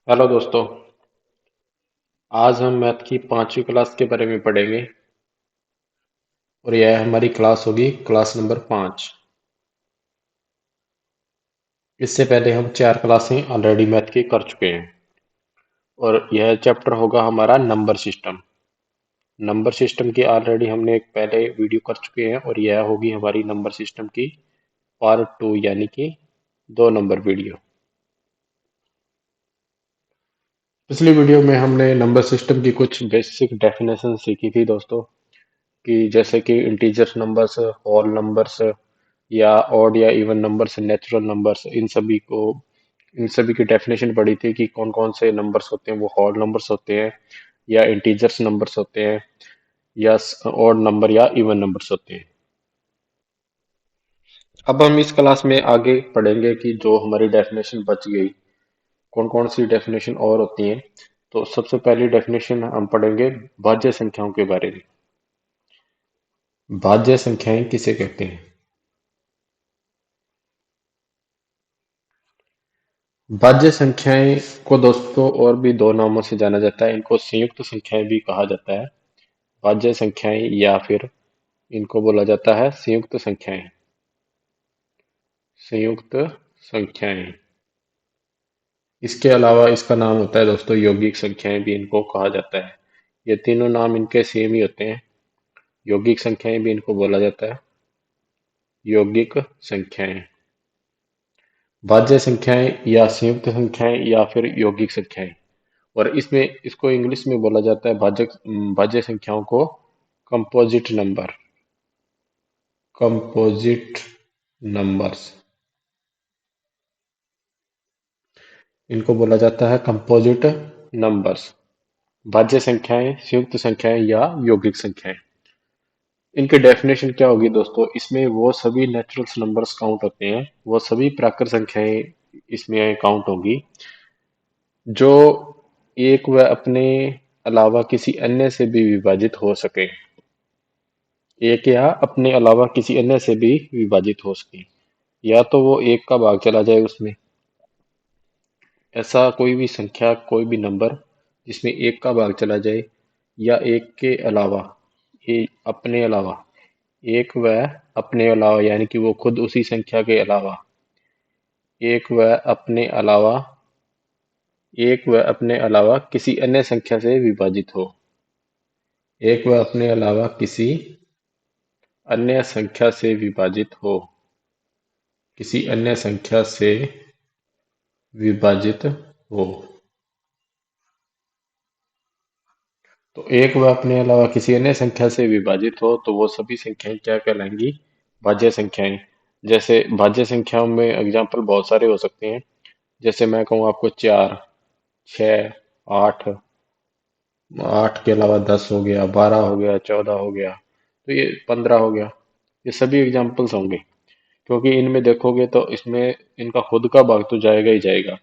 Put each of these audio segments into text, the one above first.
Hello दोस्तों। आज हम मैथ की 5वीं क्लास के बारे में पढ़ेंगे और यह हमारी क्लास होगी क्लास नंबर 5। इससे पहले हम 4 क्लासें ऑलरेडी मैथ की कर चुके हैं और यह चैप्टर होगा हमारा नंबर सिस्टम। नंबर सिस्टम की ऑलरेडी हमने एक पहले वीडियो कर चुके हैं और यह होगी हमारी नंबर सिस्टम की पार्ट 2 यानी कि 2 नंबर वीडियो। पिछली वीडियो में हमने नंबर सिस्टम की कुछ बेसिक डेफिनेशन सीखी थी दोस्तों, कि जैसे कि इंटीजर्स नंबर्स, होल नंबर्स या ऑड या इवन नंबर्स, नेचुरल नंबर्स, इन सभी की डेफिनेशन पढ़ी थी कि कौन कौन से नंबर्स होते हैं, वो होल नंबर्स होते हैं या इंटीजर्स नंबर्स होते हैं या ऑड नंबर या इवन नंबर्स होते हैं। अब हम इस क्लास में आगे पढ़ेंगे कि जो हमारी डेफिनेशन बच गई, कौन कौन सी डेफिनेशन और होती हैं। तो सबसे पहली डेफिनेशन हम पढ़ेंगे भाज्य संख्याओं के बारे में। भाज्य संख्याएं किसे कहते हैं? भाज्य संख्याएं को दोस्तों और भी 2 नामों से जाना जाता है। इनको संयुक्त संख्याएं भी कहा जाता है। भाज्य संख्याएं या फिर इनको बोला जाता है संयुक्त संख्याएं। संयुक्त संख्याएं। इसके अलावा इसका नाम होता है दोस्तों यौगिक संख्याएं, भी इनको कहा जाता है। ये तीनों नाम इनके सेम ही होते हैं। यौगिक संख्याएं भी इनको बोला जाता है, यौगिक संख्याएं। भाज्य संख्याएं या संयुक्त संख्याएं या फिर यौगिक संख्याएं। और इसमें इसको इंग्लिश में बोला जाता है भाज्य भाज्य संख्याओं को कंपोजिट नंबर। कंपोजिट नंबर्स, इनको बोला जाता है कंपोजिट नंबर्स। भाज्य संख्याएं, संयुक्त संख्याएं या यौगिक संख्याएं। इनकी डेफिनेशन क्या होगी दोस्तों? इसमें वो सभी नेचुरल नंबर्स काउंट होते हैं, वो सभी प्राकृत संख्याएं इसमें काउंट होगी जो एक व अपने अलावा किसी अन्य से भी विभाजित हो सके। एक या अपने अलावा किसी अन्य से भी विभाजित हो सके, या तो वो एक का भाग चला जाए उसमें। ऐसा कोई भी संख्या, कोई भी नंबर जिसमें एक का भाग चला जाए, या एक के अलावा, अपने अलावा, एक व अपने अलावा यानी कि वो खुद उसी संख्या के अलावा, एक व अपने अलावा, एक व अपने अलावा किसी अन्य संख्या से विभाजित हो। एक व अपने अलावा किसी अन्य संख्या से विभाजित हो, किसी अन्य संख्या से विभाजित हो। तो एक व अपने अलावा किसी अन्य संख्या से विभाजित हो तो वो सभी संख्याएं क्या कहलाएंगी? भाज्य संख्याएं। जैसे भाज्य संख्याओं में एग्जाम्पल बहुत सारे हो सकते हैं। जैसे मैं कहूँ आपको 4, 6, 8, 8 के अलावा 10 हो गया, 12 हो गया, 14 हो गया, तो ये 15 हो गया। ये सभी एग्जाम्पल्स होंगे, क्योंकि इनमें देखोगे तो इसमें इनका खुद का भाग तो जाएगा ही जाएगा।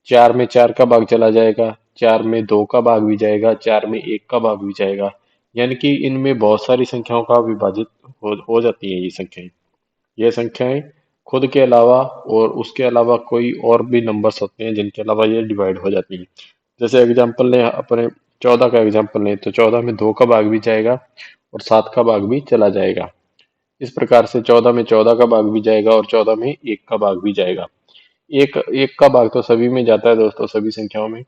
4 में 4 का भाग चला जाएगा, 4 में 2 का भाग भी जाएगा, 4 में 1 का भाग भी जाएगा। यानी कि इनमें बहुत सारी संख्याओं का विभाजित हो जाती है ये संख्याएं। ये संख्याएं खुद के अलावा और उसके अलावा कोई और भी नंबर्स होते हैं जिनके अलावा ये डिवाइड हो जाती है। जैसे एग्जाम्पल लें अपने 14 का एग्जाम्पल लें, तो 14 में 2 का भाग भी जाएगा और 7 का भाग भी चला जाएगा। इस प्रकार से 14 में 14 का भाग भी जाएगा और 14 में 1 का भाग भी जाएगा। एक एक का भाग तो सभी में जाता है दोस्तों, सभी संख्याओं में।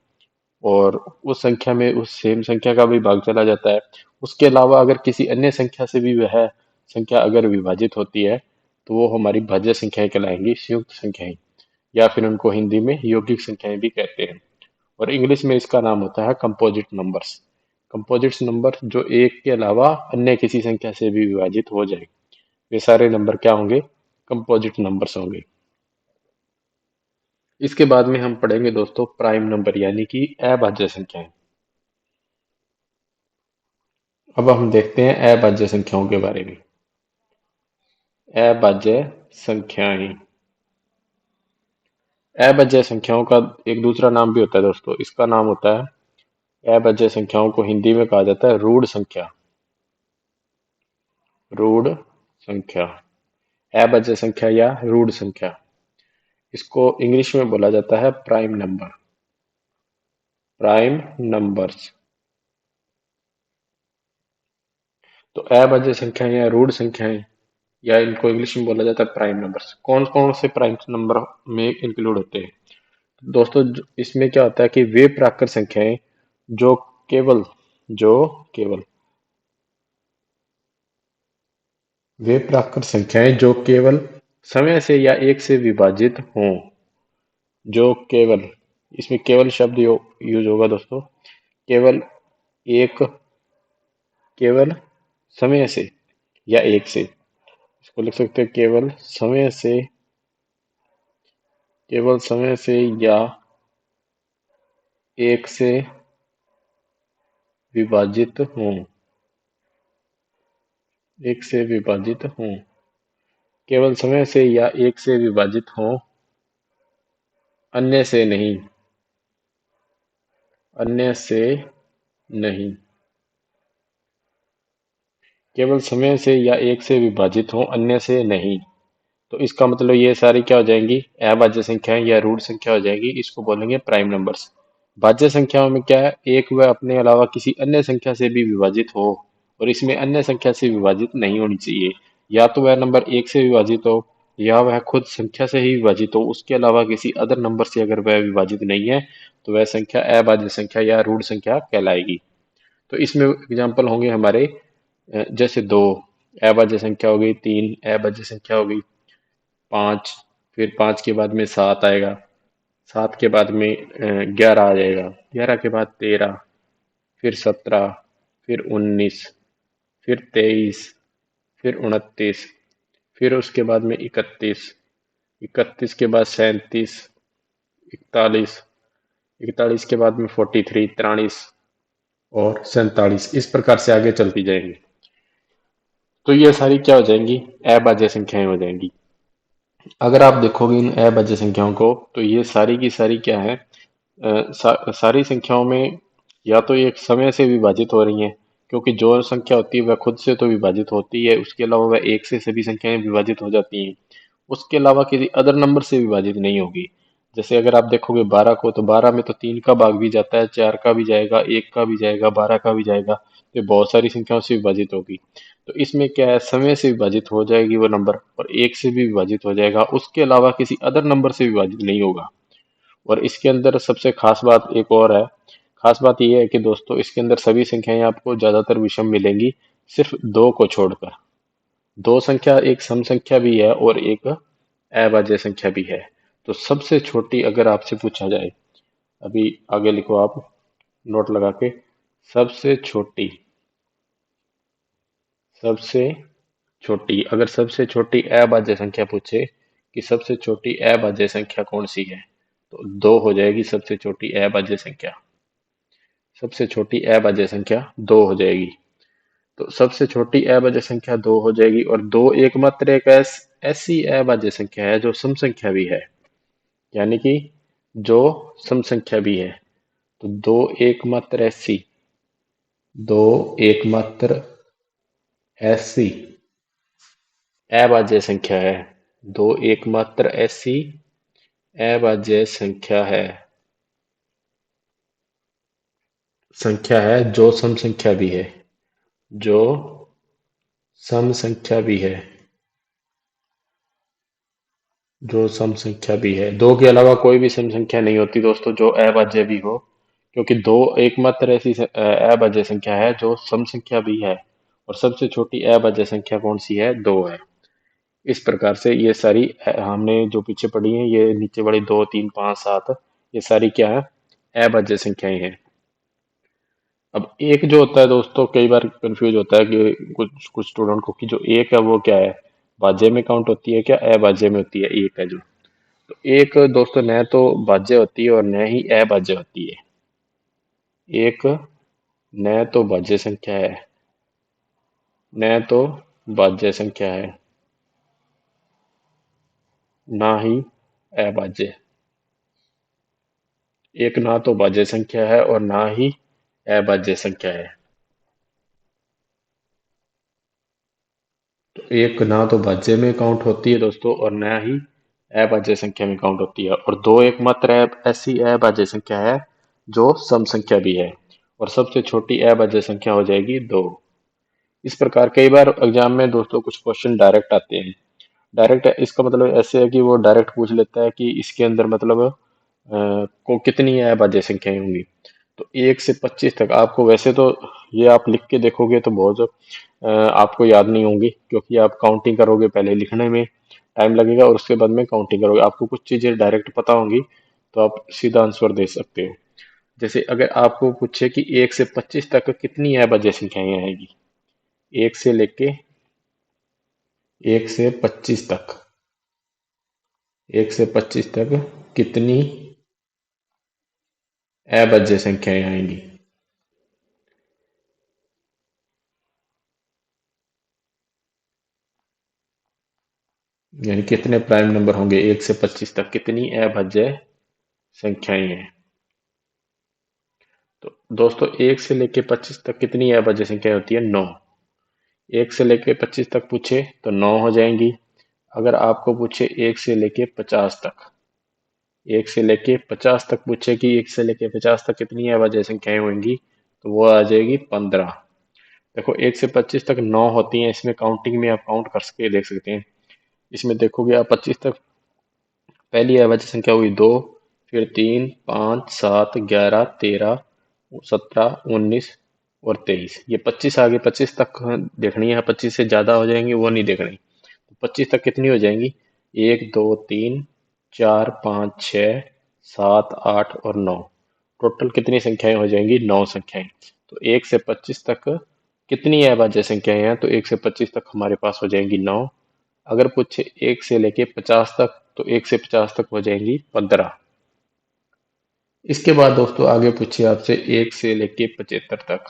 और उस संख्या में उस सेम संख्या का भी भाग चला जाता है। उसके अलावा अगर किसी अन्य संख्या से भी वह संख्या अगर विभाजित होती है तो वो हमारी भाज्य संख्याएं कहलाएंगी, संयुक्त संख्याएं, या फिर उनको हिंदी में यौगिक संख्याएं भी कहते हैं। और इंग्लिश में इसका नाम होता है कंपोजिट नंबर्स। कंपोजिट्स नंबर जो एक के अलावा अन्य किसी संख्या से भी विभाजित हो जाए, वे सारे नंबर क्या होंगे? कंपोजिट नंबर्स होंगे। इसके बाद में हम पढ़ेंगे दोस्तों प्राइम नंबर यानी कि अभाज्य संख्याएं। अब हम देखते हैं अभाज्य संख्याओं के बारे में। अभाज्य संख्याएं। अभाज्य संख्याओं का एक दूसरा नाम भी होता है दोस्तों। इसका नाम होता है, अभाज्य संख्याओं को हिंदी में कहा जाता है रूढ़ संख्या। रूढ़ संख्या, अभाज्य संख्या या रूढ़ संख्या। इसको इंग्लिश में बोला जाता है प्राइम नंबर। Prime numbers. तो अभाज्य संख्याएं या रूढ़ संख्याएं, या इनको इंग्लिश में बोला जाता है प्राइम नंबर्स, कौन कौन से प्राइम नंबर में इंक्लूड होते हैं? दोस्तों इसमें क्या होता है कि वे प्राकृत संख्याएं जो केवल जो केवल वे प्राकृत संख्याएं जो केवल समय से या एक से विभाजित हों, जो केवल, इसमें केवल शब्द यूज होगा दोस्तों। केवल एक, केवल समय से या एक से, इसको लिख सकते हैं केवल समय से या एक से विभाजित हों, एक से विभाजित हों, केवल समय से या एक से विभाजित हों, अन्य से नहीं, अन्य से नहीं, केवल समय से या एक से विभाजित हों, अन्य से नहीं। तो इसका मतलब ये सारी क्या हो जाएंगी? अभाज्य संख्याएं या रूढ़ संख्या हो जाएगी, इसको बोलेंगे प्राइम नंबर्स। भाज्य संख्याओं में क्या है, एक व अपने अलावा किसी अन्य संख्या से भी विभाजित हो, और इसमें अन्य संख्या से विभाजित नहीं होनी चाहिए। या तो वह नंबर एक से विभाजित हो, या वह खुद संख्या से ही विभाजित हो, उसके अलावा किसी अदर नंबर से अगर वह विभाजित नहीं है तो वह संख्या अभाज्य संख्या या रूढ़ संख्या कहलाएगी। तो इसमें एग्जाम्पल होंगे हमारे जैसे दो अभाज्य संख्या हो गई, तीन अभाज्य संख्या हो गई, पाँच, फिर पाँच के बाद में सात आएगा, सात के बाद में 11 आ जाएगा, 11 के बाद 13, फिर 17, फिर 19, फिर 23, फिर 29, फिर उसके बाद में 31, 31 के बाद 37, 41, 41 के बाद में 43, 43 और 47, इस प्रकार से आगे चलती जाएंगी। तो ये सारी क्या हो जाएंगी? अभाज्य संख्याएं हो जाएंगी। अगर आप देखोगे इन अभाज्य संख्याओं को तो ये सारी की सारी क्या है, सारी संख्याओं में या तो एक समय से विभाजित हो रही हैं, क्योंकि जो संख्या होती है वह खुद से तो विभाजित होती है, उसके अलावा वह एक से सभी संख्याएं विभाजित हो जाती हैं, उसके अलावा किसी अदर नंबर से विभाजित नहीं होगी। जैसे अगर आप देखोगे 12 को, तो 12 में तो 3 का भाग भी जाता है, 4 का भी जाएगा, 1 का भी जाएगा, 12 का भी जाएगा, तो बहुत सारी संख्याओं से विभाजित होगी। तो इसमें क्या है, समय से विभाजित हो जाएगी वो नंबर, और एक से भी विभाजित हो जाएगा, उसके अलावा किसी अदर नंबर से विभाजित नहीं होगा। और इसके अंदर सबसे खास बात एक और है, खास बात यह है कि दोस्तों इसके अंदर सभी संख्याएं आपको ज्यादातर विषम मिलेंगी, सिर्फ दो को छोड़कर। दो संख्या एक सम संख्या भी है और एक अभाज्य संख्या भी है। तो सबसे छोटी अगर आपसे पूछा जाए, अभी आगे लिखो आप नोट लगा के, सबसे छोटी, सबसे छोटी, अगर सबसे छोटी अभाज्य संख्या पूछे कि सबसे छोटी अभाज्य संख्या कौन सी है, तो दो हो जाएगी सबसे छोटी अभाज्य संख्या, सबसे छोटी अभाज्य संख्या दो हो जाएगी। तो सबसे छोटी अभाज्य संख्या दो हो जाएगी, और दो एकमात्र एक ऐसी अभाज्य संख्या है जो सम संख्या भी है, यानी कि जो सम संख्या भी है। तो दो एकमात्र ऐसी अभाज्य संख्या है, दो एकमात्र ऐसी अभाज्य संख्या है जो सम संख्या भी है, जो सम संख्या भी है, जो सम संख्या भी है। दो के अलावा कोई भी सम संख्या नहीं होती दोस्तों जो अभाज्य भी हो, क्योंकि दो एकमात्र ऐसी अभाज्य संख्या है जो सम संख्या भी है, और सबसे छोटी अभाज्य संख्या कौन सी है? दो है। इस प्रकार से ये सारी हमने जो पीछे पढ़ी है, ये नीचे वाली दो, तीन, पाँच, सात, ये सारी क्या है? अभाज्य संख्याएं हैं। अब एक जो होता है दोस्तों, कई बार कंफ्यूज होता है कि कुछ कुछ स्टूडेंट को कि जो एक है वो क्या है, भाज्य में काउंट होती है क्या अभाज्य में होती है? एक है जो, तो एक दोस्तों न तो भाज्य होती है और न ही अभाज्य होती है। एक न तो भाज्य संख्या है, न तो भाज्य संख्या है, ना ही अभाज्य। एक ना तो भाज्य संख्या है और ना ही अभाज्य संख्या है। तो एक ना तो भाज्य में काउंट होती है दोस्तों, और ना ही अभाज्य संख्या में काउंट होती है। और दो एकमात्र ऐसी अभाज्य संख्या है जो सम संख्या भी है, और सबसे छोटी अभाज्य संख्या हो जाएगी 2। इस प्रकार कई बार एग्जाम में दोस्तों कुछ क्वेश्चन डायरेक्ट आते हैं। डायरेक्ट इसका मतलब ऐसे है कि वो डायरेक्ट पूछ लेता है कि इसके अंदर मतलब को कितनी अभाज्य संख्याएं होंगी। तो 1 से 25 तक आपको वैसे तो ये आप लिख के देखोगे तो बहुत आपको याद नहीं होंगी, क्योंकि आप काउंटिंग करोगे, पहले लिखने में टाइम लगेगा और उसके बाद में काउंटिंग करोगे। आपको कुछ चीजें डायरेक्ट पता होंगी तो आप सीधा आंसर दे सकते हो। जैसे अगर आपको पूछे कि 1 से 25 तक कितनी अभाज्य संख्याएं आएगी, एक से लेके 1 से 25 तक, 1 से 25 तक कितनी अभाज्य संख्याएं आएंगी। यानी कितने प्राइम नंबर होंगे, 1 से 25 तक कितनी अभाज्य संख्याएं हैं। तो दोस्तों 1 से लेके 25 तक कितनी अभाज्य संख्याएं होती है, 9। 1 से लेके 25 तक पूछे तो 9 हो जाएंगी। अगर आपको पूछे 1 से लेके 50 तक, 1 से लेके 50 तक पूछे कि 1 से लेके 50 तक कितनी अभाज्य संख्याएं होंगी, तो वो आ जाएगी 15। देखो 1 से 25 तक 9 होती हैं, इसमें काउंटिंग में आप काउंट कर सके देख सकते हैं। इसमें देखोगे आप 25 तक पहली अभाज्य संख्या हुई 2, फिर 3, 5, 7, 11, 13, 17, 19 और 23। ये 25 आगे 25 तक देखनी है, 25 से ज्यादा हो जाएंगी वो नहीं देखनी। तो 25 तक कितनी हो जाएंगी, 1, 2, 3, 4, 5, 6, 7, 8 और 9। टोटल कितनी संख्याएं हो जाएंगी, 9 संख्याएं। तो 1 से 25 तक कितनी अभाज्य संख्याएं हैं, तो 1 से 25 तक हमारे पास हो जाएंगी 9। अगर पूछे 1 से लेके 50 तक, तो 1 से 50 तक हो जाएंगी 15। इसके बाद दोस्तों आगे पूछिए आपसे 1 से लेके 75 तक।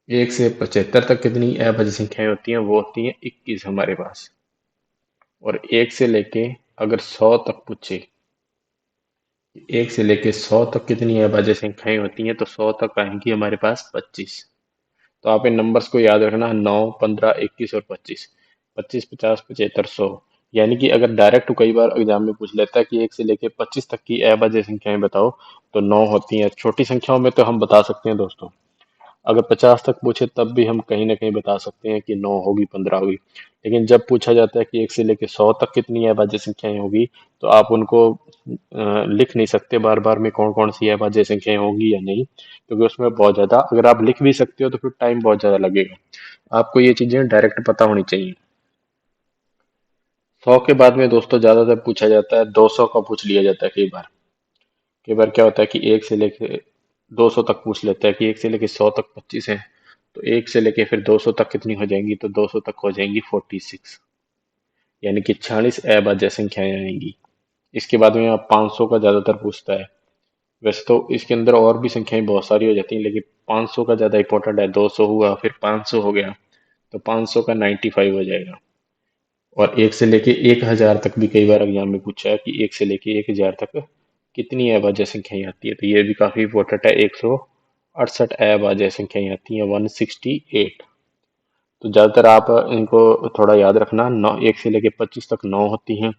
1 से 75 तक कितनी अभाज्य संख्याएं होती हैं, वो होती हैं 21 हमारे पास। और 1 से लेके अगर 100 तक पूछे, 1 से लेके 100 तक कितनी अभाज्य संख्याएं होती हैं, तो 100 तक आएंगी हमारे पास 25। तो आप इन नंबर्स को याद रखना, 9, 15, 21 और 25। 25, 50, 75, 100। यानी कि अगर डायरेक्ट कई बार एग्जाम में पूछ लेता है कि 1 से लेके 25 तक की अभाज्य संख्याएं बताओ, तो 9 होती हैं। छोटी संख्याओं में तो हम बता सकते हैं दोस्तों, अगर 50 तक पूछे तब भी हम कहीं ना कहीं बता सकते हैं कि 9 होगी, 15 होगी। लेकिन जब पूछा जाता है कि 1 से लेके 100 तक कितनी अभाज्य संख्याएं होगी, तो आप उनको लिख नहीं सकते बार बार में कौन कौन सी अभाज्य संख्याएं होंगी या नहीं, क्योंकि उसमें बहुत ज्यादा, अगर आप लिख भी सकते हो तो फिर टाइम बहुत ज्यादा लगेगा। आपको ये चीजें डायरेक्ट पता होनी चाहिए। 100 के बाद में दोस्तों ज्यादातर पूछा जाता है 200 का, पूछ लिया जाता है कई बार। कई बार क्या होता है कि 1 से लेके 200 तक पूछ लेता है कि 1 से लेके 100 तक 25 है, तो 1 से लेके फिर 200 तक कितनी हो जाएंगी, तो 200 तक हो जाएंगी 46। यानी कि 46 अभाज्य संख्याएं आएंगी। इसके बाद में आप 500 का ज्यादातर पूछता है। वैसे तो इसके अंदर और भी संख्याएं बहुत सारी हो जाती हैं, लेकिन 500 का ज्यादा इंपॉर्टेंट है। 200 हुआ, फिर 500 हो गया, तो 500 का 95 हो जाएगा। और 1 से लेके 1000 तक भी कई बार एग्जाम में पूछा है कि 1 से लेके 1000 तक कितनी अभाज्य संख्याएं आती है, तो ये भी काफी इंपॉर्टेंट है। 168 अभाज्य संख्याएं आती हैं, 168। तो ज्यादातर आप इनको थोड़ा याद रखना। 1 से लेके 25 तक 9 होती हैं,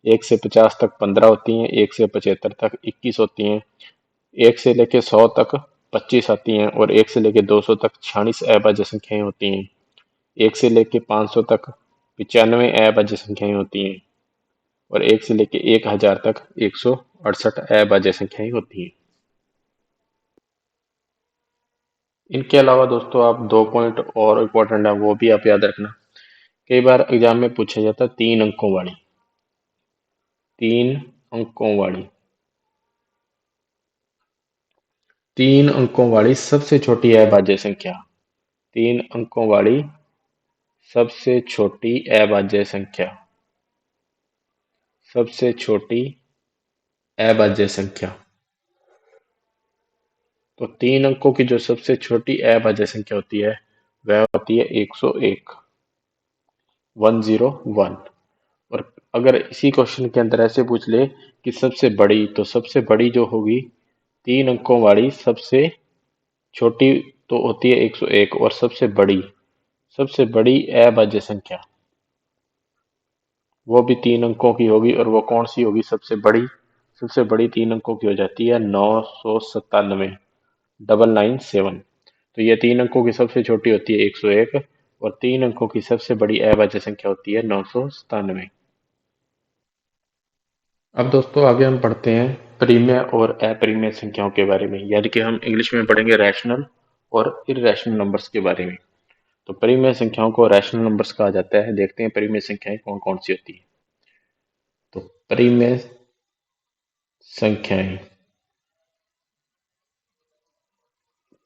1 से 50 तक 15 होती हैं, 1 से 75 तक 21 होती हैं, 1 से लेके 100 तक 25 आती हैं, और 1 से लेके 200 तक 46 अभाज्य संख्याएं होती हैं, 1 से लेके 500 तक 95 अभाज्य संख्याएं होती हैं, और 1 से लेके 1000 तक 168 अभाज्य संख्याएं होती हैं। इनके अलावा दोस्तों आप 2 पॉइंट और इम्पोर्टेंट है, वो भी आप याद रखना। कई बार एग्जाम में पूछा जाता है 3 अंकों वाली, 3 अंकों वाली, 3 अंकों वाली सबसे छोटी अभाज्य संख्या, 3 अंकों वाली सबसे छोटी अभाज्य संख्या, सबसे छोटी अभाज्य संख्या। तो 3 अंकों की जो सबसे छोटी अभाज्य संख्या होती है वह होती है 101, 101। और अगर इसी क्वेश्चन के अंदर ऐसे पूछ ले कि सबसे बड़ी, तो सबसे बड़ी जो होगी 3 अंकों वाली सबसे छोटी तो होती है 101, और सबसे बड़ी अभाज्य संख्या वो भी 3 अंकों की होगी, और वो कौन सी होगी सबसे बड़ी, सबसे बड़ी 3 अंकों की हो जाती है 997, 997। तो ये 3 अंकों की सबसे छोटी होती है 101, और 3 अंकों की सबसे बड़ी अभाज्य संख्या होती है 997। अब दोस्तों आगे हम पढ़ते हैं परिमेय और अपरिमेय संख्याओं के बारे में, यानी कि हम इंग्लिश में पढ़ेंगे रैशनल और इरैशनल नंबर्स के बारे में। तो परिमेय संख्याओं को रैशनल नंबर्स कहा जाता है। देखते हैं परिमेय संख्याएं कौन कौन सी होती है। तो परिमेय संख्याएं,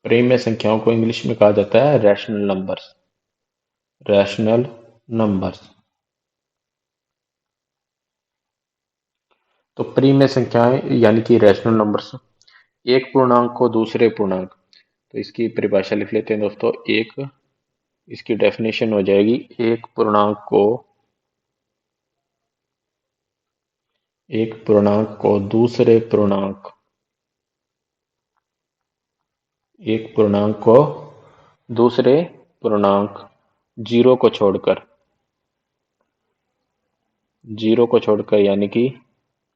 परिमेय संख्याओं को इंग्लिश में कहा जाता है रैशनल नंबर्स, रैशनल नंबर्स। तो परिमेय संख्याएं यानी कि रैशनल नंबर्स, एक पूर्णांक को दूसरे पूर्णांक, तो इसकी परिभाषा लिख लेते हैं दोस्तों। एक, इसकी डेफिनेशन हो जाएगी, एक पूर्णांक को, एक पूर्णांक को दूसरे पूर्णांक, एक पूर्णांक को दूसरे पूर्णांक जीरो को छोड़कर, जीरो को छोड़कर यानी कि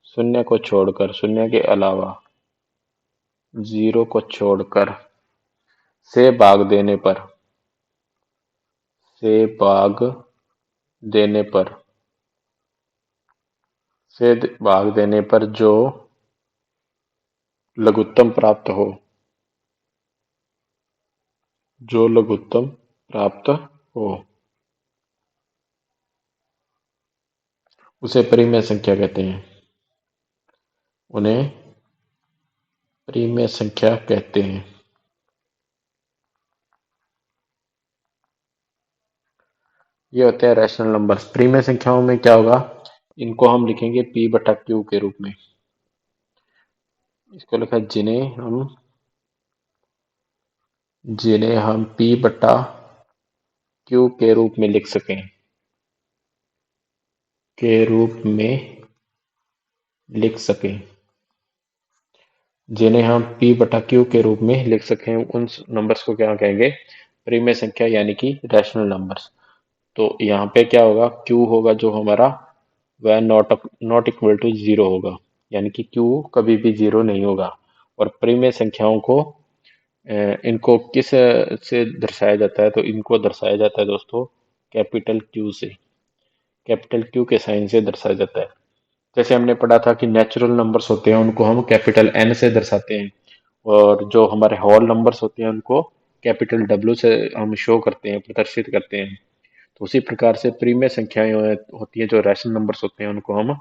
शून्य को छोड़कर, शून्य के अलावा जीरो को छोड़कर से भाग देने पर, से भाग देने पर, से भाग देने पर जो लघुत्तम प्राप्त हो, जो लघुत्तम प्राप्त हो, उसे परिमेय संख्या कहते हैं, उन्हें परिमेय संख्या कहते हैं। ये होते हैं रैशनल नंबर्स। परिमेय संख्याओं में क्या होगा, इनको हम लिखेंगे p बटा q के रूप में। इसको लिखा जिन्हें हम p बटा q के रूप में लिख सकें, के रूप में लिख सकें, जिन्हें हम p बटा q के रूप में लिख सकें, उन नंबर्स को क्या कहेंगे, परिमेय संख्या यानी कि रैशनल नंबर्स। तो यहाँ पे क्या होगा, q होगा जो हमारा, वह नॉट इक्वल टू जीरो होगा, यानी कि q कभी भी जीरो नहीं होगा। और परिमेय संख्याओं को इनको किस से दर्शाया जाता है, तो इनको दर्शाया जाता है दोस्तों कैपिटल Q से, कैपिटल Q के साइन से दर्शाया जाता है। जैसे हमने पढ़ा था कि नेचुरल नंबर्स होते हैं उनको हम कैपिटल N से दर्शाते हैं, और जो हमारे होल नंबर्स होते हैं उनको कैपिटल W से हम शो करते हैं, प्रदर्शित करते हैं। तो उसी प्रकार से परिमेय संख्याएं होती है, जो रैशनल नंबर्स होते हैं उनको हम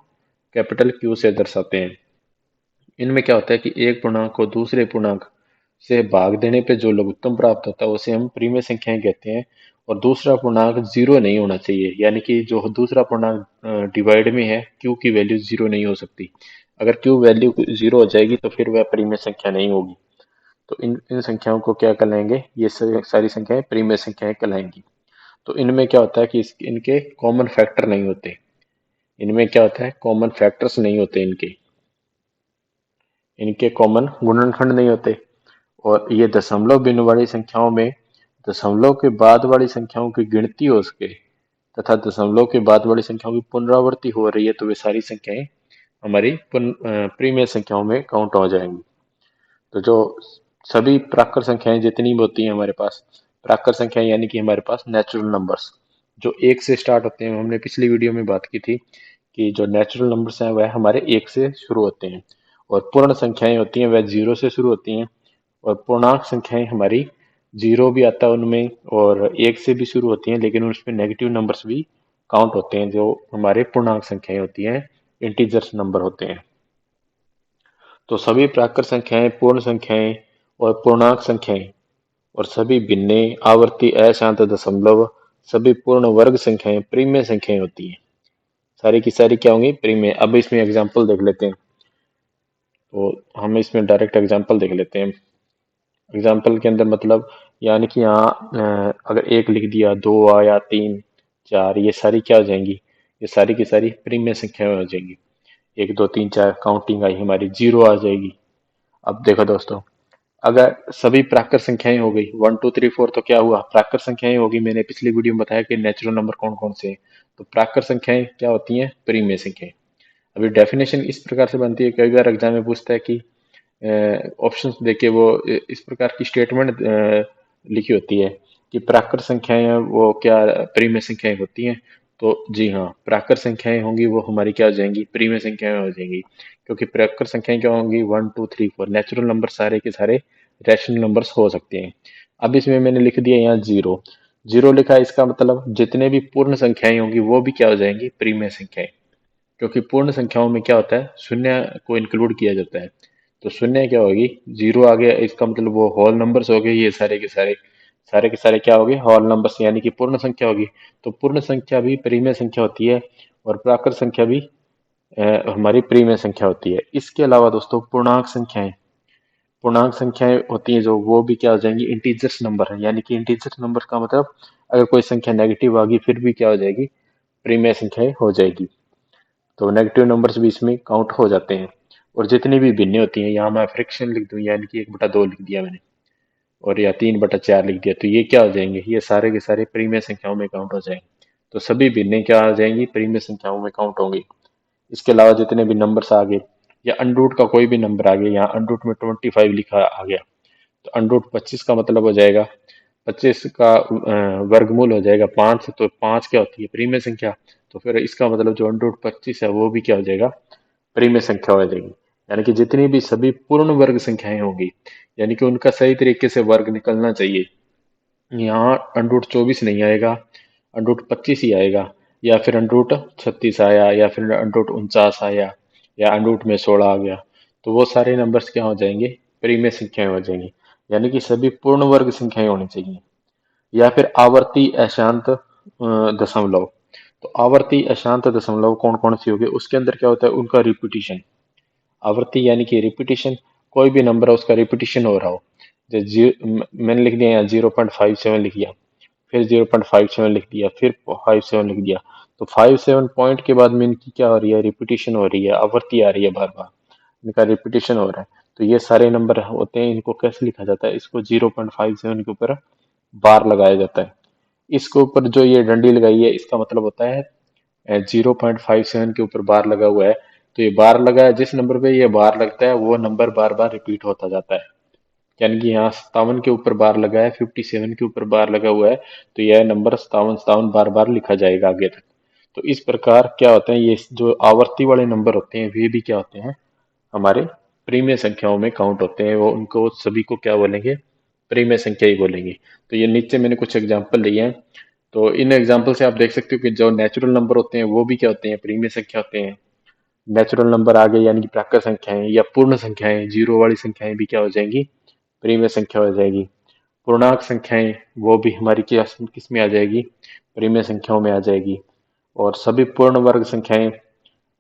कैपिटल Q से दर्शाते हैं। इनमें क्या होता है कि एक पूर्णांक को दूसरे पूर्णांक से भाग देने पे जो लघुत्तम प्राप्त होता है उसे हम परिमेय संख्याएं कहते हैं। और दूसरा पूर्णांक जीरो नहीं होना चाहिए, यानी कि जो दूसरा पूर्णांक डिवाइड में है क्यू की वैल्यू जीरो नहीं हो सकती। अगर क्यू वैल्यू जीरो हो जाएगी तो फिर वह परिमेय संख्या नहीं होगी। तो इन इन संख्याओं को क्या कहलाएंगे, ये सारी संख्याएं परिमेय संख्याएं कहलाएंगी। तो इनमें क्या होता है कि इनके कॉमन फैक्टर नहीं होते, इनमें क्या होता है, कॉमन फैक्टर्स नहीं होते, इनके कॉमन गुणनखंड नहीं होते। और ये दशमलव बिंदु वाली संख्याओं में दशमलव के बाद वाली संख्याओं की गिनती हो सके तथा दशमलव के बाद वाली संख्याओं की पुनरावृत्ति हो रही है तो वे सारी संख्याएं हमारी परिमेय संख्याओं में काउंट हो जाएंगी। तो जो सभी प्राकृत संख्याएं जितनी भी होती हैं हमारे पास, प्राकृत संख्याएं यानी कि हमारे पास नेचुरल नंबर्स जो एक से स्टार्ट होते हैं, हमने पिछली वीडियो में बात की थी कि जो नेचुरल नंबर्स हैं वह हमारे एक से शुरू होते हैं, और पूर्ण संख्याएं होती हैं वह जीरो से शुरू होती हैं, और पूर्णांक संख्याएं हमारी जीरो भी आता है उनमें और एक से भी शुरू होती हैं, लेकिन उसमें नेगेटिव नंबर्स भी काउंट होते हैं जो हमारे पूर्णांक संख्याएं होती हैं, इंटीजर्स नंबर होते हैं। तो सभी प्राकृत संख्याएं, पूर्ण संख्याएं और पूर्णांक संख्याएं और सभी भिन्ने, आवर्ती, अशांत, दशमलव, सभी पूर्ण वर्ग संख्याएं परिमेय संख्याएं होती हैं। सारी की सारी क्या होंगी, परिमेय। अब इसमें एग्जाम्पल देख लेते हैं, तो हम इसमें डायरेक्ट एग्जाम्पल देख लेते हैं। एग्जाम्पल के अंदर मतलब, यानी कि यहाँ अगर एक लिख दिया, दो आया, तीन, चार, ये सारी क्या हो जाएंगी, ये सारी की सारी परिमेय संख्याएं हो जाएंगी। एक, दो, तीन, चार काउंटिंग आई हमारी, जीरो आ जाएगी। अब देखो दोस्तों, अगर सभी प्राकृत संख्याएं हो गई, वन टू थ्री फोर, तो क्या हुआ, प्राकृत संख्याएं होगी। मैंने पिछली वीडियो में बताया कि नेचुरल नंबर कौन कौन से हैं। तो प्राकृत संख्याएं क्या होती हैं, परिमेय संख्याएं। अभी डेफिनेशन इस प्रकार से बनती है, कई बार एग्जाम में पूछता है कि ऑप्शंस देके वो इस प्रकार की स्टेटमेंट लिखी होती है कि प्राकृत संख्याएं हैं, वो क्या परिमेय संख्याएं होती हैं। तो जी हाँ, प्राकृत संख्याएं होंगी वो हमारी क्या हो जाएंगी, परिमेय संख्याएं हो जाएंगी। क्योंकि प्राकृत संख्याएं क्या होंगी, 1 2 3 4 नेचुरल नंबर सारे के सारे रैशनल नंबर्स हो सकते हैं। अब इसमें मैंने लिख दिया यहाँ जीरो, जीरो लिखा, इसका मतलब जितने भी पूर्ण संख्याएं होंगी वो भी क्या हो जाएंगी, परिमेय संख्याएं। क्योंकि पूर्ण संख्याओं में क्या होता है, शून्य को इंक्लूड किया जाता है। तो शून्य क्या होगी, जीरो आ गया, इसका मतलब वो होल नंबर्स हो गए, ये सारे के सारे क्या हो गए, होल नंबर्स, यानी कि पूर्ण संख्या होगी। तो पूर्ण संख्या भी परिमेय संख्या होती है, और प्राकृत संख्या भी हमारी परिमेय संख्या होती है। इसके अलावा दोस्तों पूर्णांक संख्याएं होती हैं जो, वो भी क्या हो जाएंगी, इंटीजर्स नंबर है। यानी कि इंटीजर्स नंबर का मतलब अगर कोई संख्या नेगेटिव आ गई फिर भी क्या हो जाएगी, परिमेय संख्याएं हो जाएगी। तो नेगेटिव नंबर्स भी इसमें काउंट हो जाते हैं। और जितनी भी भिन्नें होती हैं, यहाँ मैं फ्रैक्शन लिख दूं, यानी कि 1/2 लिख दिया मैंने, और या 3/4 लिख दिया, तो ये क्या हो जाएंगे, ये सारे के सारे परिमेय संख्याओं में काउंट हो जाएंगे। तो सभी भिन्नें क्या आ जाएंगी, परिमेय संख्याओं में काउंट होंगी। इसके अलावा जितने भी नंबर्स आ गए, या अनरूट का कोई भी नंबर आ गया, यहाँ अनरूट में 25 लिखा आ गया, तो अनरूट 25 का मतलब हो जाएगा, 25 का वर्गमूल हो जाएगा 5, तो 5 क्या होती है, परिमेय संख्या। तो फिर इसका मतलब जो अनरूट 25 है वो भी क्या हो जाएगा, परिमेय संख्या हो जाएगी। यानी कि जितनी भी सभी पूर्ण वर्ग संख्याएं होंगी, यानी कि उनका सही तरीके से वर्ग निकलना चाहिए। यहाँ अंडरूट 24 नहीं आएगा, अंडरूट 25 ही आएगा, या फिर अंडरूट 36 आया, या फिर अंडरूट 49 आया, या अंडरूट में 16 आ गया। तो वो सारे नंबर्स क्या हो जाएंगे, परिमेय संख्याएं हो जाएंगी। यानी कि सभी पूर्ण वर्ग संख्याएं होनी चाहिए। या फिर आवर्ती अशांत दशमलव। तो आवर्ती अशांत दशमलव कौन कौन सी होगी, उसके अंदर क्या होता है, उनका रिपीटिशन। आवर्ती यानी कि रिपीटिशन, कोई भी नंबर है उसका रिपीटिशन हो रहा हो। मैंने लिख दिया यहाँ 0.57 लिख दिया, फिर 0.57 लिख दिया, फिर 57 लिख दिया। तो 57 पॉइंट के बाद में इनकी क्या हो रही है, रिपीटिशन हो रही है, आवर्ती आ रही है बार बार, इनका रिपीटिशन हो रहा है। तो ये सारे नंबर होते हैं, इनको कैसे लिखा जाता है, इसको 0.57 के ऊपर बार लगाया जाता है। इसके ऊपर जो ये डंडी लगाई है, इसका मतलब होता है 0.57 के ऊपर बार लगा हुआ है। तो ये बार लगा है, जिस नंबर पे ये बार लगता है वो नंबर बार बार रिपीट होता जाता है। यानी कि यहाँ 57 के ऊपर बार लगा है, 57 के ऊपर बार लगा हुआ है, तो यह नंबर 57 बार बार लिखा जाएगा आगे तक। तो इस प्रकार क्या होते हैं, ये जो आवर्ती वाले नंबर होते हैं वे भी क्या होते हैं, हमारे प्रीमिय संख्याओं में काउंट होते हैं। वो उनको सभी को क्या बोलेंगे, प्रीमिय संख्या ही बोलेंगे। तो ये नीचे मैंने कुछ एग्जांपल लिए हैं, तो इन एग्जांपल से आप देख सकते हो कि जो नेचुरल नंबर होते हैं वो भी क्या होते हैं, प्रीमिय संख्या होते हैं। नेचुरल नंबर आ गए, यानी कि प्राकृत संख्याएं या पूर्ण संख्याएं, जीरो वाली संख्याएं भी क्या हो जाएंगी, प्रीमिय संख्या हो जाएगी। पूर्णांक संख्याएं वो भी हमारी किस में आ जाएगी, प्रीमिय संख्याओं में आ जाएगी। और सभी पूर्ण वर्ग संख्याएं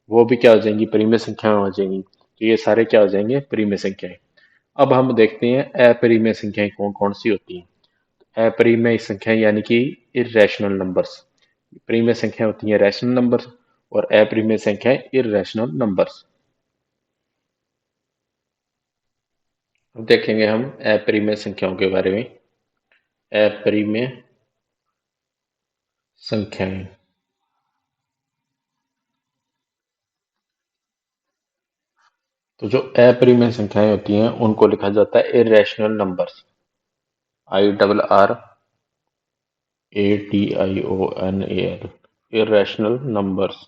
वो भी क्या हो जाएंगी, परिमेय संख्या में हो जाएंगी। तो ये सारे क्या हो जाएंगे, परिमेय संख्याएं। अब हम देखते हैं अपरिमेय संख्याएं कौन कौन सी होती हैं। अपरिमेय संख्याएं यानी कि इरेशनल नंबर्स। परिमेय संख्याएं होती हैं रैशनल नंबर्स, और अपरिमेय संख्याएं इरेशनल नंबर्स। अब देखेंगे हम अपरिमेय संख्याओं के बारे में। अपरिमेय संख्याएं, तो जो अपरिमेय संख्याएं होती हैं उनको लिखा जाता है irrational numbers. IRRATIONAL, irrational numbers.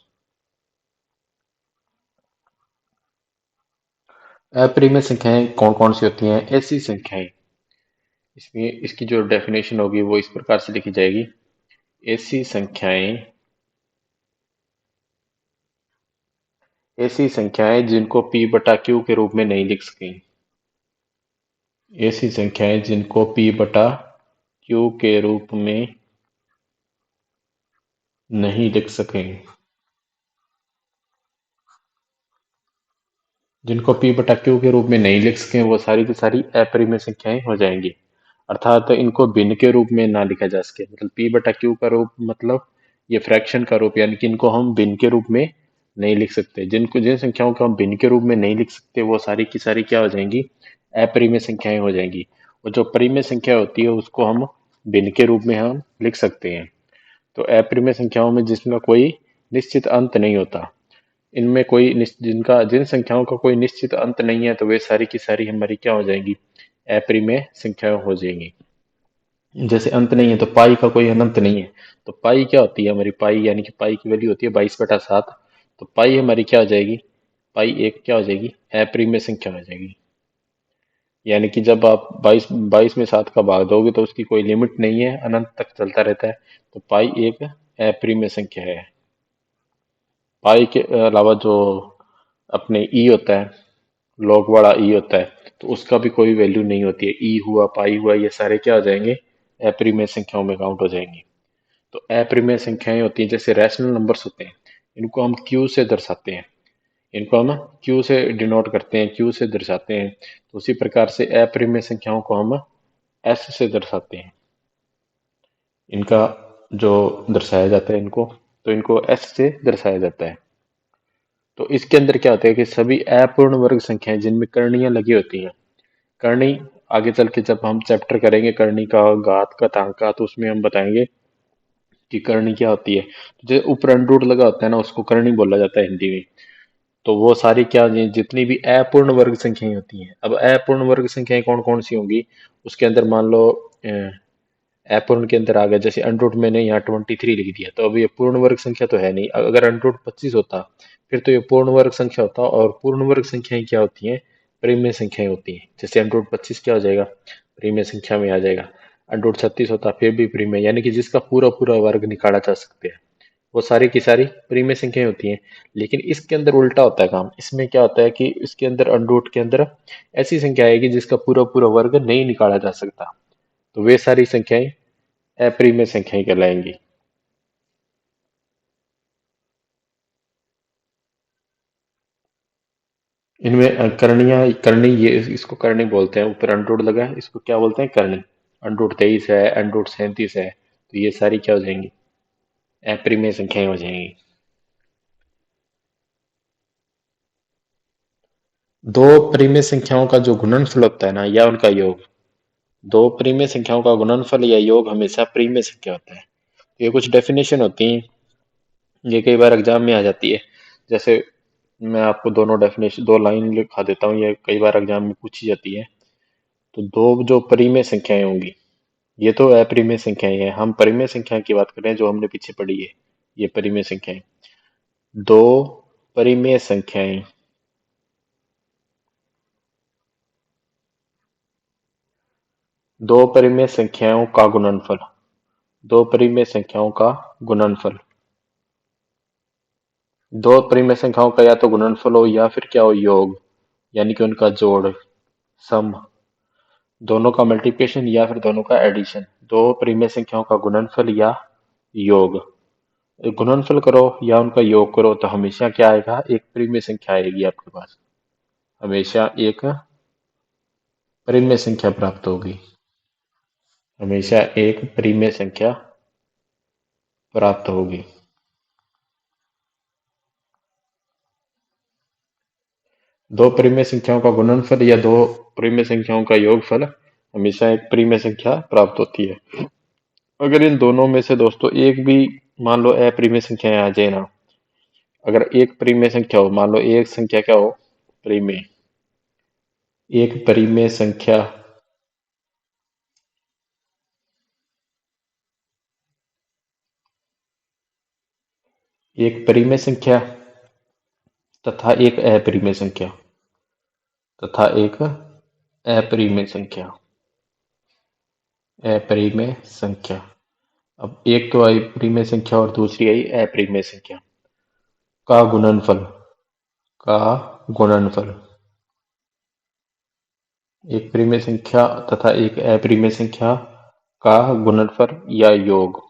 अपरिमेय संख्याएं कौन कौन सी होती हैं, ऐसी संख्याएं, इसमें इसकी जो डेफिनेशन होगी वो इस प्रकार से लिखी जाएगी। ऐसी संख्याएं जिनको P/Q के रूप में नहीं लिख सकें। ऐसी संख्याएं जिनको P/Q के रूप में नहीं लिख सकें। जिनको P/Q के रूप में नहीं लिख सकें वो सारी की सारी अपरिमेय संख्याएं हो जाएंगी। अर्थात इनको भिन्न के रूप में ना लिखा जा सके, मतलब P/Q का रूप मतलब ये फ्रैक्शन का रूप, यानी कि इनको हम भिन्न के रूप में नहीं लिख सकते। जिन संख्याओं को हम भिन्न के रूप में नहीं लिख सकते वो सारी की सारी क्या हो जाएंगी, अपरिमेय संख्याएं हो जाएंगी। और जो परिमेय संख्या होती है उसको हम भिन्न के रूप में हम लिख सकते हैं। तो अपरिमेय संख्याओं में जिसमें कोई निश्चित अंत नहीं होता, इनमें कोई जिनका जिन संख्याओं का कोई निश्चित अंत नहीं है तो वे सारी की सारी हमारी क्या हो जाएंगी, अपरिमेय संख्याएं हो जाएंगी। जैसे अंत नहीं है तो पाई का कोई अनंत नहीं है, तो पाई क्या होती है हमारी, पाई यानी कि पाई की वैल्यू होती है 22/7। तो पाई हमारी क्या हो जाएगी, पाई एक क्या हो जाएगी, अपरिमेय संख्या हो जाएगी। यानी कि जब आप 22 22 में 7 का भाग दोगे तो उसकी कोई लिमिट नहीं है, अनंत तक चलता रहता है। तो पाई एक अप्रिय संख्या है। पाई के अलावा जो अपने ई होता है, लॉग वाला ई होता है, तो उसका भी कोई वैल्यू नहीं होती है। ई हुआ, पाई हुआ, ये सारे क्या हो जाएंगे, अप्रिमेय संख्याओं में काउंट हो जाएंगे। तो अप्रिमेय संख्याएं होती हैं जैसे रैशनल नंबर्स होते हैं, इनको हम क्यू से दर्शाते हैं, इनको हम क्यू से डिनोट करते हैं, क्यू से दर्शाते हैं। तो उसी प्रकार से अप्रिमेय संख्याओं को हम एस से दर्शाते हैं। इनका जो दर्शाया जाता है इनको, तो इनको एस से दर्शाया जाता है। तो इसके अंदर क्या होता है कि सभी अपूर्ण वर्ग संख्याएं जिनमें करणियां लगी होती हैं, करनी, आगे चल के जब हम चैप्टर करेंगे करनी का, घात का, तांग का, तो उसमें हम बताएंगे कि करनी क्या होती है। जो ऊपर अंडरूट लगा होता है ना, उसको करनी बोला जाता है हिंदी में। तो वो सारी क्या, जितनी भी अपूर्ण वर्ग संख्याएं होती हैं, अब अपूर्ण वर्ग संख्याएं कौन कौन सी होंगी, उसके अंदर मान लो अपूर्ण के अंदर आ गया, जैसे अंडरूट मैंने यहाँ 23 लिख दिया, तो अब ये पूर्ण वर्ग संख्या तो है नहीं। अगर अंडरूट 25 होता फिर तो ये पूर्ण वर्ग संख्या होता, और पूर्ण वर्ग संख्याएं क्या होती हैं, परिमेय संख्याएं होती हैं। जैसे अंडरूट 25 क्या हो जाएगा, परिमेय संख्या में आ जाएगा। अंडरूट 36 होता फिर भी परिमेय, यानी कि जिसका पूरा पूरा वर्ग निकाला जा सकते हैं, वो सारी की सारी परिमेय संख्याएं होती हैं। लेकिन इसके अंदर उल्टा होता है काम, इसमें क्या होता है कि इसके अंदर अंडरूट के अंदर ऐसी संख्या आएगी जिसका पूरा पूरा वर्ग नहीं निकाला जा सकता, तो वे सारी संख्याएं अप्रिमेय संख्याएं कहलाएंगी। इनमें करनी, ये इसको करनी बोलते हैं, ऊपर अंडरूट लगा है, इसको क्या बोलते हैं, करनी। अंडरूट 23 है, अंडरूट 37 है, तो ये सारी क्या हो जाएंगी, अप्रिमेय संख्याएं हो जाएंगी। दो परिमेय संख्याओं का जो गुणनफल होता है ना, या उनका योग, दो परिमेय संख्याओं का गुणनफल या योग हमेशा परिमेय संख्या होता है। ये कुछ डेफिनेशन होती हैं, ये कई बार एग्जाम में आ जाती है। जैसे मैं आपको दोनों डेफिनेशन, दो लाइन लिखा देता हूँ, ये कई बार एग्जाम में पूछी जाती है। तो दो जो परिमेय संख्याएं होंगी, ये तो अपरिमेय संख्याएं हैं, हम परिमेय संख्या की बात कर रहे हैं जो हमने पीछे पढ़ी है। ये परिमेय संख्याएं, दो परिमेय संख्याएं, दो परिमेय संख्याओं का गुणनफल, दो परिमेय संख्याओं का गुणनफल, दो परिमेय संख्याओं का या तो गुणनफल हो या फिर क्या हो, योग, यानी कि उनका जोड़, सम, दोनों का मल्टीप्लिकेशन या फिर दोनों का एडिशन। दो परिमेय संख्याओं का गुणनफल या योग, गुणनफल करो या उनका योग करो तो हमेशा क्या आएगा, एक परिमेय संख्या आएगी आपके पास, हमेशा एक परिमेय संख्या प्राप्त होगी, हमेशा एक परिमेय संख्या प्राप्त होगी। दो परिमेय संख्याओं का गुणनफल या दो परिमेय संख्याओं का योगफल, हमेशा एक परिमेय संख्या प्राप्त होती है। अगर इन दोनों में से दोस्तों एक भी, मान लो अपरिमेय संख्याएं आ जाए ना, अगर एक परिमेय संख्या हो, मान लो एक संख्या क्या हो, परिमेय, एक परिमेय संख्या, एक परिमेय संख्या तथा एक अपरिमेय संख्या, तथा एक अपरिमेय संख्या, अपरिमेय संख्या। अब एक तो आई परिमेय संख्या और दूसरी आई अपरिमेय संख्या, का गुणनफल, का गुणनफल, एक परिमेय संख्या तथा एक अपरिमेय संख्या का गुणनफल या योग,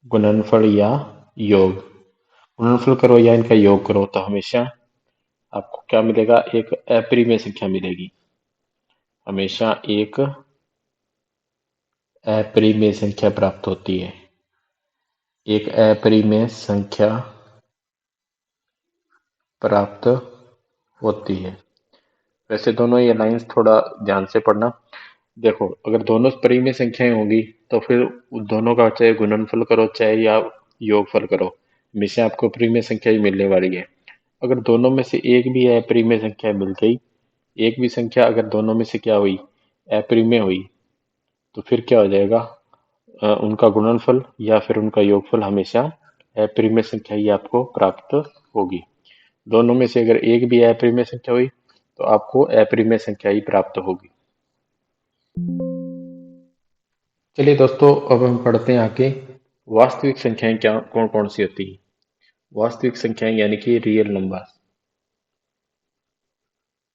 गुणनफल या योग, गुणनफल करो या इनका योग करो तो हमेशा आपको क्या मिलेगा, एक अपरिमेय संख्या मिलेगी, हमेशा एक अपरिमेय संख्या प्राप्त होती है, एक अपरिमेय संख्या प्राप्त होती है। वैसे दोनों ये लाइंस थोड़ा ध्यान से पढ़ना। देखो अगर दोनों परिमेय संख्याएं होंगी तो फिर दोनों का चाहे गुणनफल करो चाहे या योगफल करो, हमेशा आपको प्रीमिय संख्या ही मिलने वाली है। अगर दोनों में से एक भी अप्रीमिय संख्या मिल गई, एक भी संख्या अगर दोनों में से क्या हुई, अप्रीमिय हुई, तो फिर क्या हो जाएगा, उनका गुणनफल या फिर उनका योगफल हमेशा अप्रीमिय संख्या ही आपको प्राप्त होगी। दोनों में से अगर एक भी अप्रीमिय संख्या हुई तो आपको अप्रीमिय संख्या ही प्राप्त होगी। चलिए दोस्तों, अब हम पढ़ते हैं आगे वास्तविक संख्याएं क्या कौन कौन सी होती हैं। वास्तविक संख्याएं यानी कि रियल नंबर।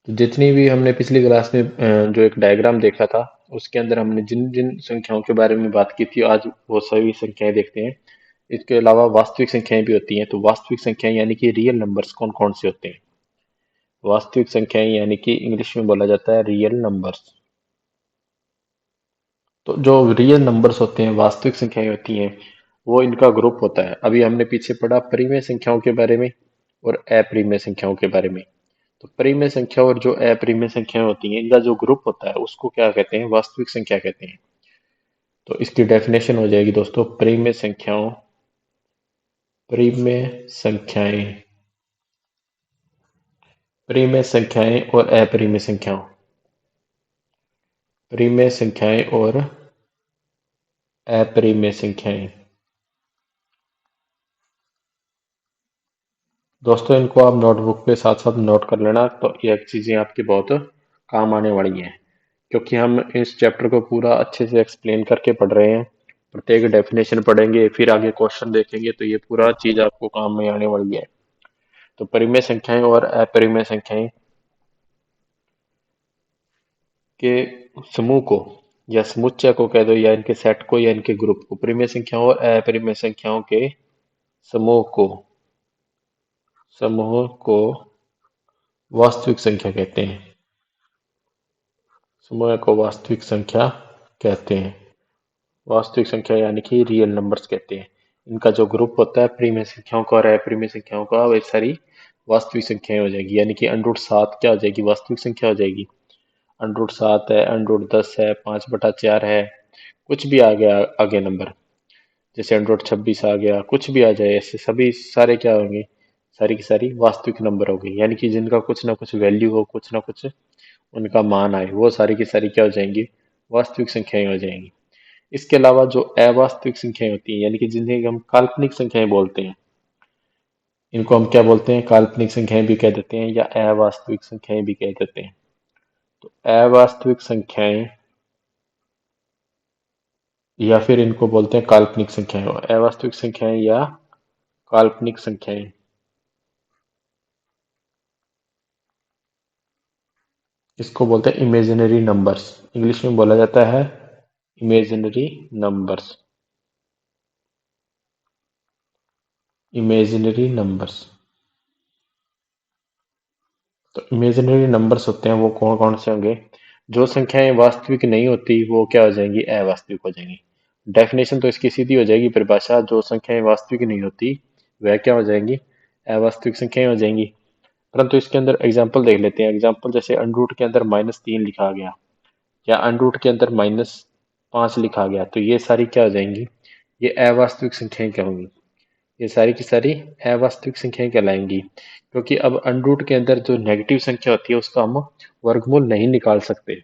तो जितनी भी हमने पिछली क्लास में जो एक डायग्राम देखा था, उसके अंदर हमने जिन जिन संख्याओं के बारे में बात की थी, आज वो सभी संख्याएं देखते हैं। इसके अलावा वास्तविक संख्याएं भी होती हैं। तो वास्तविक संख्याएं यानी कि रियल नंबर्स कौन कौन से होते हैं। वास्तविक संख्याएं यानी कि इंग्लिश में बोला जाता है रियल नंबर्स। तो जो रियल नंबर्स होते हैं, वास्तविक संख्याएं होती हैं, वो इनका ग्रुप होता है। अभी हमने पीछे पढ़ा परिमेय संख्याओं के बारे में और अपरिमेय संख्याओं के बारे में। तो परिमेय संख्या और जो अपरिमेय संख्याएं होती हैं, इनका जो ग्रुप होता है उसको क्या कहते हैं, वास्तविक संख्या कहते हैं। तो इसकी डेफिनेशन हो जाएगी दोस्तों, परिमेय संख्याएं परिमेय संख्याएं और अपरिमेय संख्याओं, परिमेय संख्याएं और अपरिमेय संख्याएं। दोस्तों, इनको आप नोटबुक पे साथ साथ नोट कर लेना, तो ये चीजें आपके बहुत काम आने वाली हैं, क्योंकि हम इस चैप्टर को पूरा अच्छे से एक्सप्लेन करके पढ़ रहे हैं। प्रत्येक डेफिनेशन पढ़ेंगे, फिर आगे क्वेश्चन देखेंगे, तो ये पूरा चीज आपको काम में आने वाली है। तो परिमेय संख्याएं और अपरिमेय संख्याएं के समूह को या समुच्चय को कह दो, या इनके सेट को या इनके ग्रुप को, परिमेय संख्याओं और अपरिमेय संख्याओं के समूह को समूह को वास्तविक संख्या कहते हैं। समूह को वास्तविक संख्या कहते हैं। वास्तविक संख्या यानी कि रियल नंबर्स कहते हैं। इनका जो ग्रुप होता है परिमेय संख्याओं का और अपरिमेय संख्याओं का, वे सारी वास्तविक संख्याएं हो जाएगी। यानी कि अंडर रूट 7 क्या हो जाएगी, वास्तविक संख्या हो जाएगी। अंडर रूट 7 है, अंडर रूट 10 है, 5/4 है, कुछ भी आ गया आगे नंबर, जैसे अंडर रूट 26 आ गया, कुछ भी आ जाए, ऐसे सभी सारे क्या होंगे, सारी की सारी वास्तविक नंबर हो गई। यानी कि जिनका कुछ ना कुछ वैल्यू हो, कुछ ना कुछ उनका मान आए, वो सारी की सारी क्या हो जाएंगी, वास्तविक संख्याएं हो जाएंगी। इसके अलावा जो अवास्तविक संख्याएं होती हैं, यानी कि जिन्हें हम काल्पनिक संख्याएं बोलते हैं, इनको हम क्या बोलते हैं, काल्पनिक संख्याएं भी कह देते हैं या अवास्तविक संख्याएं भी कह देते हैं। तो अवास्तविक संख्याएं या फिर इनको बोलते हैं काल्पनिक संख्याएं। अवास्तविक संख्याएं या काल्पनिक संख्याएं, इसको बोलते हैं इमेजिनरी नंबर्स। इंग्लिश में बोला जाता है इमेजिनरी नंबर्स। Imaginary numbers. तो इमेजिनरी नंबर्स होते हैं वो कौन कौन से होंगे, जो संख्याएं वास्तविक नहीं होती वो क्या हो जाएंगी, अवास्तविक हो जाएंगी। डेफिनेशन तो इसकी सीधी हो जाएगी, परिभाषा, जो संख्याएं वास्तविक नहीं होती वह क्या हो जाएंगी, अवास्तविक संख्याएं हो जाएंगी। परंतु इसके अंदर एग्जाम्पल देख लेते हैं। एग्जाम्पल जैसे अंडर रूट के अंदर -3 लिखा गया, या अंडर रूट के अंदर -5 लिखा गया, तो ये सारी क्या हो जाएंगी, ये अवास्तविक संख्याएं क्या होंगी, ये सारी की सारी अवास्तविक संख्याएं कहलाएंगी। क्योंकि अब अंडर रूट के अंदर जो नेगेटिव संख्या होती है उसका हम वर्गमूल नहीं निकाल सकते।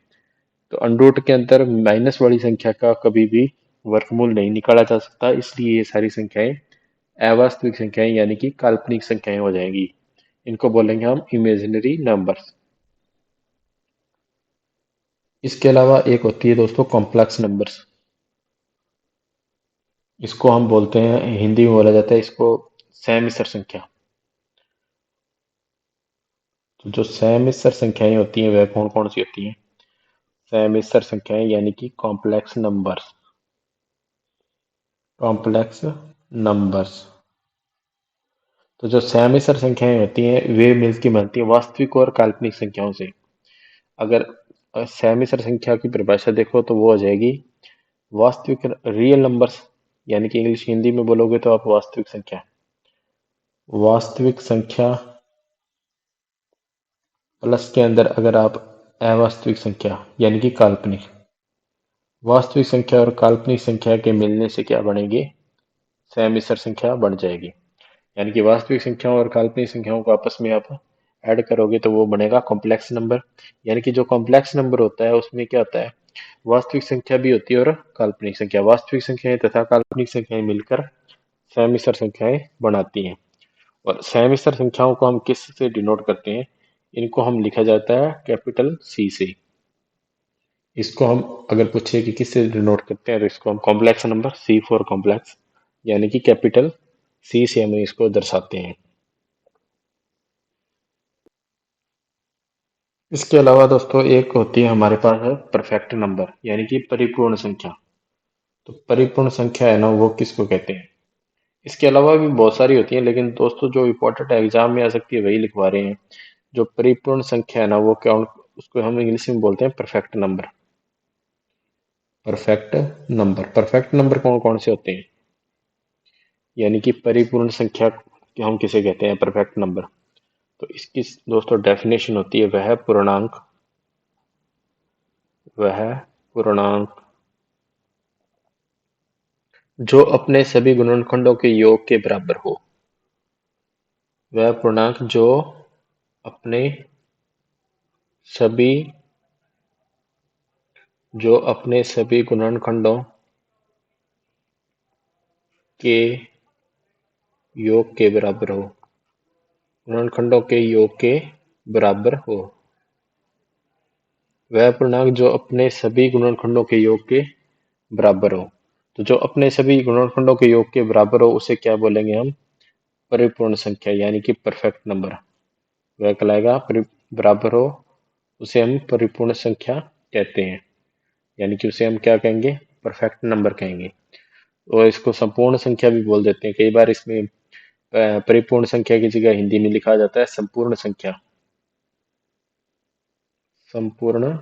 तो अंडर रूट के अंदर माइनस वाली संख्या का कभी भी वर्गमूल नहीं निकाला जा सकता, इसलिए ये सारी संख्याएं अवास्तविक संख्याएं यानी कि काल्पनिक संख्याएं हो जाएंगी। इनको बोलेंगे हम इमेजिनरी नंबर्स। इसके अलावा एक होती है दोस्तों कॉम्प्लेक्स नंबर्स। इसको हम बोलते हैं, हिंदी में बोला जाता है इसको सहमिश्र संख्या। तो जो सहमिश्र संख्याएं होती हैं वह कौन कौन सी होती हैं, सहमिश्र संख्याएं यानी कि कॉम्प्लेक्स नंबर्स। Complex numbers. तो जो सहमिश्र संख्याएं होती हैं वे मिलती बनती हैं वास्तविक और काल्पनिक संख्याओं से। अगर सहमिश्र संख्या की परिभाषा देखो तो वो हो जाएगी वास्तविक रियल नंबर्स, यानी कि इंग्लिश हिंदी में बोलोगे तो आप वास्तविक संख्या, वास्तविक संख्या प्लस के अंदर अगर आप अवास्तविक संख्या यानी कि काल्पनिक, वास्तविक संख्या और काल्पनिक संख्या के मिलने से क्या बनेगी, सहमिश्र संख्या बन जाएगी। यानी कि वास्तविक संख्याओं और काल्पनिक संख्याओं को आपस में आप ऐड करोगे तो वो बनेगा कॉम्प्लेक्स नंबर। यानी कि जो कॉम्प्लेक्स नंबर होता है उसमें क्या होता है, वास्तविक संख्या भी होती है और काल्पनिक संख्या। वास्तविक संख्याएं तथा काल्पनिक संख्याएं मिलकर सहमिश्र संख्याएं बनाती हैं। और सहमिश्र संख्याओं को हम किस से डिनोट करते हैं, इनको हम लिखा जाता है कैपिटल सी से। इसको हम अगर पूछे कि किससे डिनोट करते हैं तो इसको हम complex number, C for complex, यानी कि कैपिटल सी से हम इसको दर्शाते हैं। इसके अलावा दोस्तों एक होती है हमारे पास है परफेक्ट नंबर, यानी कि परिपूर्ण संख्या। तो परिपूर्ण संख्या है ना, वो किसको कहते हैं। इसके अलावा भी बहुत सारी होती हैं, लेकिन दोस्तों जो इम्पोर्टेंट एग्जाम में आ सकती है वही लिखवा रहे हैं। जो परिपूर्ण संख्या है ना, वो क्या, उसको हम इंग्लिश में बोलते हैं perfect number. Perfect number, perfect number कौन कौन से होते हैं, यानी कि परिपूर्ण संख्या हम किसे कहते हैं, परफेक्ट नंबर। तो इसकी दोस्तों डेफिनेशन होती है, वह पूर्णांक जो अपने सभी गुणनखंडों के योग के बराबर हो। वह पूर्णांक अपने सभी जो अपने सभी गुणनखंडों के योग के बराबर हो। गुणनखंडों के योग के बराबर हो। वह पूर्णांक जो अपने सभी गुणनखंडों के योग के बराबर हो। तो जो अपने सभी गुणनखंडों के योग के बराबर हो उसे क्या बोलेंगे हम, परिपूर्ण संख्या, यानी कि परफेक्ट नंबर। वह कहलाएगा बराबर हो, उसे हम परिपूर्ण संख्या कहते हैं, यानी कि उसे हम क्या कहेंगे, परफेक्ट नंबर कहेंगे। और इसको संपूर्ण संख्या भी बोल देते हैं। कई बार इसमें परिपूर्ण संख्या की जगह हिंदी में लिखा जाता है संपूर्ण संख्या। संपूर्ण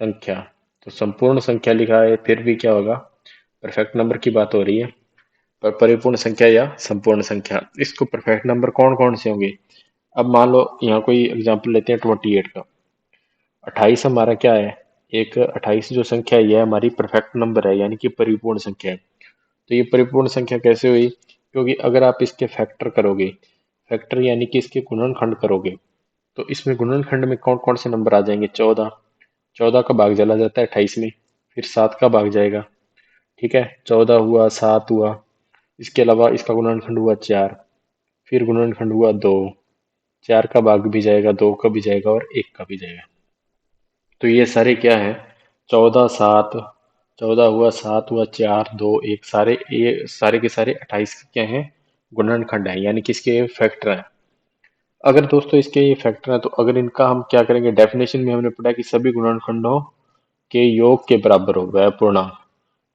संख्या, तो संपूर्ण संख्या लिखा है फिर भी क्या होगा, परफेक्ट नंबर की बात हो रही है। पर परिपूर्ण संख्या या संपूर्ण संख्या, इसको परफेक्ट नंबर कौन कौन से होंगे। अब मान लो यहाँ कोई एग्जांपल लेते हैं 28 का। 28 हमारा क्या है, एक 28 जो संख्या है यह हमारी परफेक्ट नंबर है, यानी कि परिपूर्ण संख्या है। तो ये परिपूर्ण संख्या कैसे हुई, क्योंकि अगर आप इसके फैक्टर करोगे, फैक्टर यानी कि इसके गुणनखंड करोगे, तो इसमें गुणनखंड में कौन कौन से नंबर आ जाएंगे, 14। 14 का भाग चला जाता है 28 में, फिर 7 का भाग जाएगा, ठीक है, 14 हुआ, 7 हुआ। इसके अलावा इसका गुणनखंड हुआ 4, फिर गुणनखंड हुआ 2, 4 का भाग भी जाएगा, 2 का भी जाएगा और 1 का भी जाएगा। तो ये सारे क्या है, 14, 7, 14 हुआ, 7 हुआ, 4, 2, 1, सारे ये सारे के सारे 28 क्या हैं, गुणनखंड है, यानी कि इसके फैक्टर हैं। अगर दोस्तों इसके ये फैक्टर हैं तो अगर इनका हम क्या करेंगे, डेफिनेशन में हमने पढ़ा कि सभी गुणनखंडों के योग के बराबर हो, वह पूर्णांक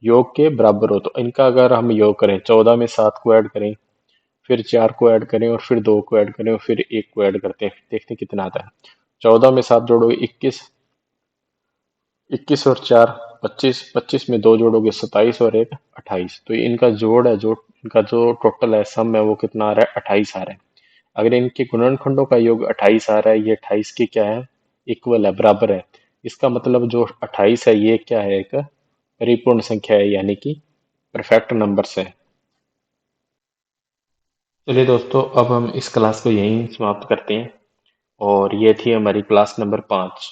योग के बराबर हो। तो इनका अगर हम योग करें, 14 में 7 को ऐड करें, फिर 4 को ऐड करें और फिर 2 को ऐड करें और फिर 1 को ऐड करते हैं, देखते हैं कितना आता है। 14 में 7 जोड़ोगे 21, 21 और 4 25, 25 में 2 जोड़ोगे 27 और 1 28। तो ये इनका जोड़ है, जो इनका जो टोटल है, सम है, वो कितना आ रहा है, 28 आ रहा है। अगर इनके गुणनखंडों का योग 28 आ रहा है, ये 28 के क्या है, इक्वल है, बराबर है। इसका मतलब जो 28 है ये क्या है, एक परिपूर्ण संख्या है, यानी कि परफेक्ट नंबर्स है। चलिए दोस्तों, अब हम इस क्लास को यहीं समाप्त करते हैं। और ये थी हमारी क्लास नंबर 5।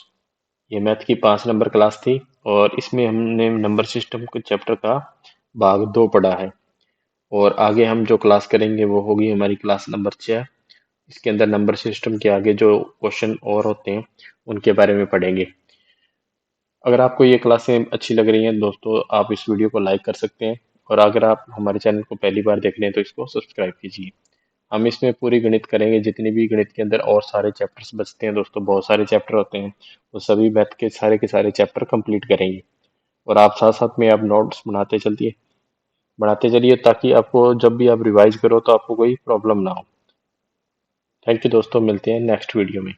ये मैथ की 5 नंबर क्लास थी और इसमें हमने नंबर सिस्टम के चैप्टर का भाग 2 पढ़ा है। और आगे हम जो क्लास करेंगे वो होगी हमारी क्लास नंबर 6। इसके अंदर नंबर सिस्टम के आगे जो क्वेश्चन और होते हैं उनके बारे में पढ़ेंगे। अगर आपको ये क्लासें अच्छी लग रही हैं दोस्तों, आप इस वीडियो को लाइक कर सकते हैं। और अगर आप हमारे चैनल को पहली बार देख रहे हैं तो इसको सब्सक्राइब कीजिए। हम इसमें पूरी गणित करेंगे, जितनी भी गणित के अंदर और सारे चैप्टर्स बचते हैं दोस्तों, बहुत सारे चैप्टर होते हैं, वो सभी मैथ के सारे चैप्टर कंप्लीट करेंगे। और आप साथ साथ में आप नोट्स बनाते चलिए, ताकि आपको जब भी आप रिवाइज करो तो आपको कोई प्रॉब्लम ना हो। थैंक यू दोस्तों, मिलते हैं नेक्स्ट वीडियो में।